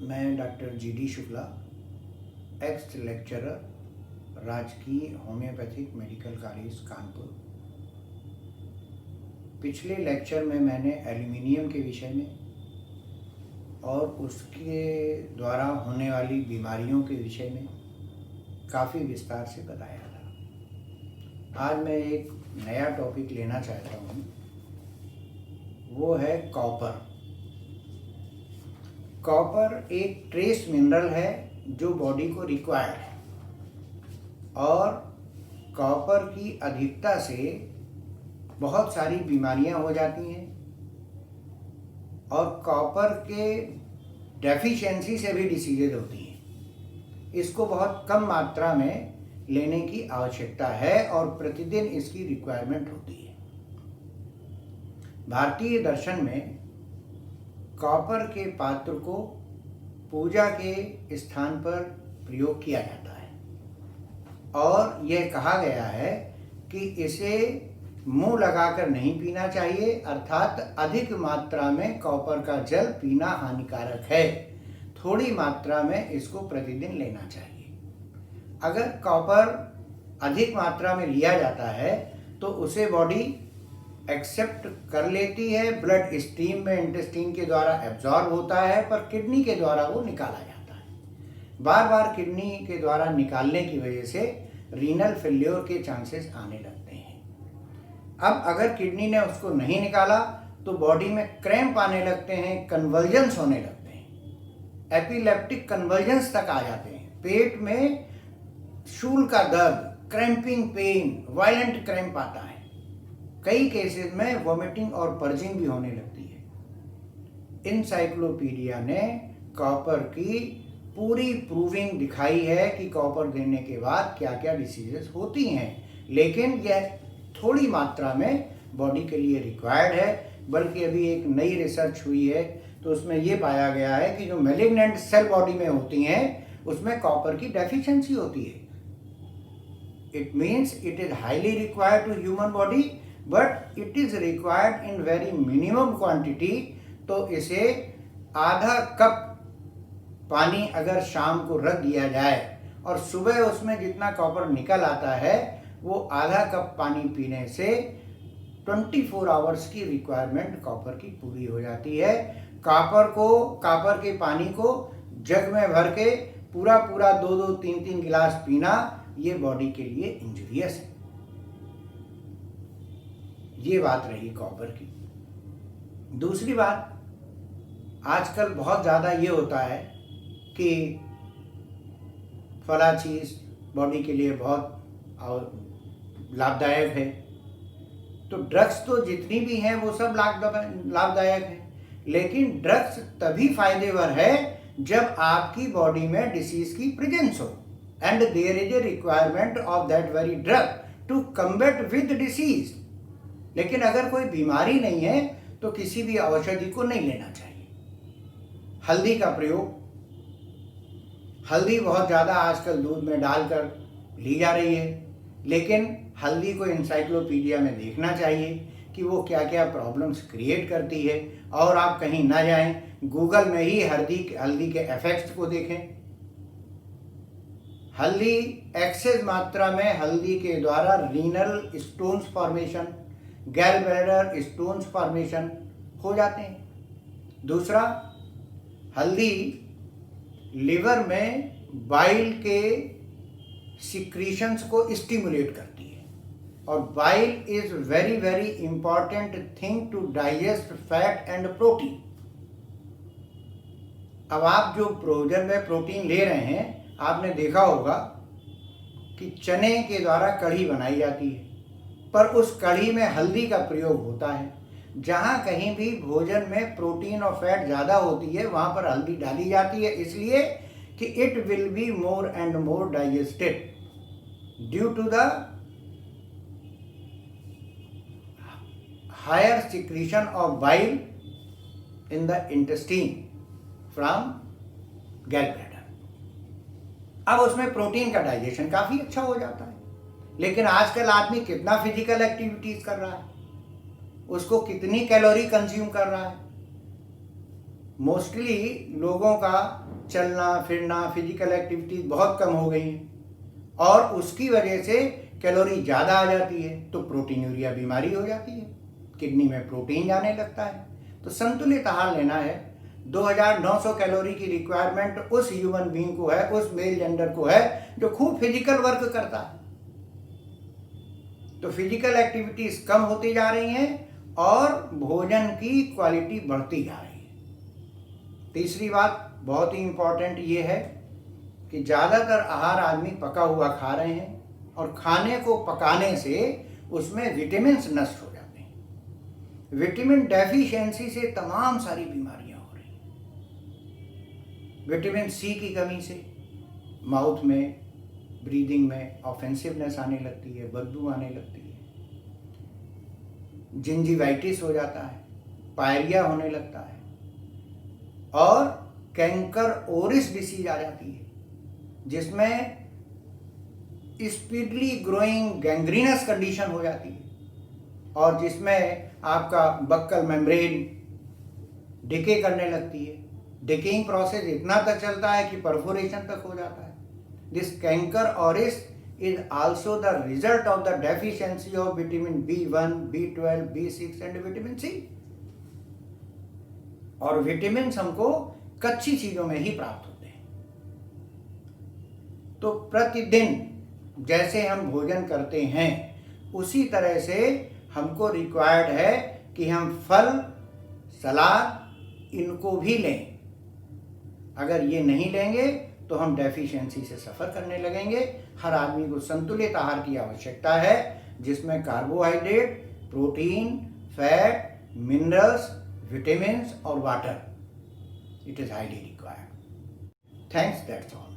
मैं doctor GD. Shukla, x lecturer, राजकीय homeopathic medical college Kanpur. पिछले लेक्चर में मैंने एल्युमिनियम के विषय में और उसके द्वारा होने वाली बीमारियों के विषय में काफ़ी विस्तार से बताया था। आज मैं एक नया टॉपिक लेना चाहता हूँ, वो है कॉपर। कॉपर एक ट्रेस मिनरल है जो बॉडी को रिक्वायर्ड है और कॉपर की अधिकता से बहुत सारी बीमारियां हो जाती हैं और कॉपर के डेफिशिएंसी से भी डिसीजेज होती हैं। इसको बहुत कम मात्रा में लेने की आवश्यकता है और प्रतिदिन इसकी रिक्वायरमेंट होती है। भारतीय दर्शन में कॉपर के पात्र को पूजा के स्थान पर प्रयोग किया जाता है और यह कहा गया है कि इसे मुंह लगाकर नहीं पीना चाहिए, अर्थात अधिक मात्रा में कॉपर का जल पीना हानिकारक है। थोड़ी मात्रा में इसको प्रतिदिन लेना चाहिए। अगर कॉपर अधिक मात्रा में लिया जाता है तो उसे बॉडी एक्सेप्ट कर लेती है, ब्लड स्ट्रीम में इंटेस्टाइन के द्वारा एब्जॉर्ब होता है, पर किडनी के द्वारा वो निकाला जाता है। बार बार किडनी के द्वारा निकालने की वजह से रीनल फेल्योर के चांसेस आने लगते हैं। अब अगर किडनी ने उसको नहीं निकाला तो बॉडी में क्रैम्प आने लगते हैं, कन्वर्जन्स होने लगते हैं, एपिलेप्टिक कन्वर्जन्स तक आ जाते हैं। पेट में शूल का दर्द, क्रैम्पिंग पेन, वायलेंट क्रैम्प आता है। कई केसेस में वॉमिटिंग और पर्जिंग भी होने लगती है। इनसाइक्लोपीडिया ने कॉपर की पूरी प्रूविंग दिखाई है कि कॉपर देने के बाद क्या क्या डिसीजेस होती हैं, लेकिन यह थोड़ी मात्रा में बॉडी के लिए रिक्वायर्ड है। बल्कि अभी एक नई रिसर्च हुई है तो उसमें यह पाया गया है कि जो मैलिग्नेंट सेल बॉडी में होती हैं उसमें कॉपर की डेफिशिएंसी होती है। It means it is highly required to human body but it is required in very minimum quantity. तो इसे आधा कप पानी अगर शाम को रख दिया जाए और सुबह उसमें जितना कॉपर निकल आता है वो आधा कप पानी पीने से 24 आवर्स की रिक्वायरमेंट कॉपर की पूरी हो जाती है। कॉपर के पानी को जग में भर के पूरा 2-3 गिलास पीना ये बॉडी के लिए इंजूरियस है। ये बात रही कॉपर की। दूसरी बात, आजकल बहुत ज़्यादा ये होता है कि फला चीज़ बॉडी के लिए बहुत लाभदायक है, तो ड्रग्स तो जितनी भी हैं वो सब लाभदायक है, लेकिन ड्रग्स तभी फायदेवर है जब आपकी बॉडी में डिसीज की प्रेजेंस हो and there is a requirement of that very drug to combat with disease. लेकिन अगर कोई बीमारी नहीं है तो किसी भी औषधि को नहीं लेना चाहिए। हल्दी का प्रयोग, हल्दी बहुत ज़्यादा आजकल दूध में डालकर ली जा रही है, लेकिन हल्दी को इंसाइक्लोपीडिया में देखना चाहिए कि वो क्या क्या प्रॉब्लम्स क्रिएट करती है और आप कहीं ना जाएं, गूगल में ही हल्दी के इफेक्ट्स को देखें। हल्दी एक्सेस मात्रा में हल्दी के द्वारा रीनल स्टोन्स फॉर्मेशन, गैल ब्लैडर स्टोन्स फॉर्मेशन हो जाते हैं। दूसरा, हल्दी लिवर में बाइल के सिक्रीशंस को स्टिमुलेट करती है और bile is very very important thing to digest fat and protein. अब आप जो भोजन में प्रोटीन ले रहे हैं, आपने देखा होगा कि चने के द्वारा कढ़ी बनाई जाती है, पर उस कढ़ी में हल्दी का प्रयोग होता है। जहाँ कहीं भी भोजन में प्रोटीन और फैट ज़्यादा होती है वहाँ पर हल्दी डाली जाती है, इसलिए कि it will be more and more digested due to the higher secretion of bile in the intestine from gall bladder. अब उसमें प्रोटीन का डाइजेशन काफ़ी अच्छा हो जाता है। लेकिन आजकल आदमी कितना फिजिकल एक्टिविटीज कर रहा है, उसको कितनी कैलोरी कंज्यूम कर रहा है। मोस्टली लोगों का चलना फिरना, फिजिकल एक्टिविटी बहुत कम हो गई है और उसकी वजह से कैलोरी ज़्यादा आ जाती है तो प्रोटीनूरिया बीमारी हो जाती है, किडनी में प्रोटीन जाने लगता है। तो संतुलित आहार लेना है। 2900 कैलोरी की रिक्वायरमेंट उस ह्यूमन बीइंग को है, उस मेल जेंडर को है जो खूब फिजिकल वर्क करता है। तो फिजिकल एक्टिविटीज कम होती जा रही हैं और भोजन की क्वालिटी बढ़ती जा रही है। तीसरी बात बहुत ही इंपॉर्टेंट ये है कि ज़्यादातर आहार आदमी पका हुआ खा रहे हैं और खाने को पकाने से उसमें विटामिन्स नष्ट हो जाते हैं। विटामिन डेफिशिएंसी से तमाम सारी बीमारियां हो रही हैं। विटामिन सी की कमी से माउथ में, ब्रीदिंग में ऑफेंसिवनेस आने लगती है, बदबू आने लगती है, जिंजिवाइटिस हो जाता है, पायरिया होने लगता है और कैंकर ओरिस डिसीज आ जाती है जिसमें स्पीडली ग्रोइंग गैंग्रीनस कंडीशन हो जाती है और जिसमें आपका बक्कल मेम्ब्रेन डिके करने लगती है। डिकेइंग प्रोसेस इतना तक चलता है कि परफोरेशन तक हो जाता है। This canker ओरिस is also the result of the deficiency of vitamin B1, B12, B6 and vitamin C। और विटामिन्स हमको कच्ची चीजों में ही प्राप्त होते हैं। तो प्रतिदिन जैसे हम भोजन करते हैं उसी तरह से हमको रिक्वायर्ड है कि हम फल, सलाद इनको भी लें। अगर ये नहीं लेंगे तो हम डेफिशिएंसी से सफ़र करने लगेंगे। हर आदमी को संतुलित आहार की आवश्यकता है जिसमें carbohydrate, protein, fat, minerals, vitamins और water it is highly required. Thanks, that's all.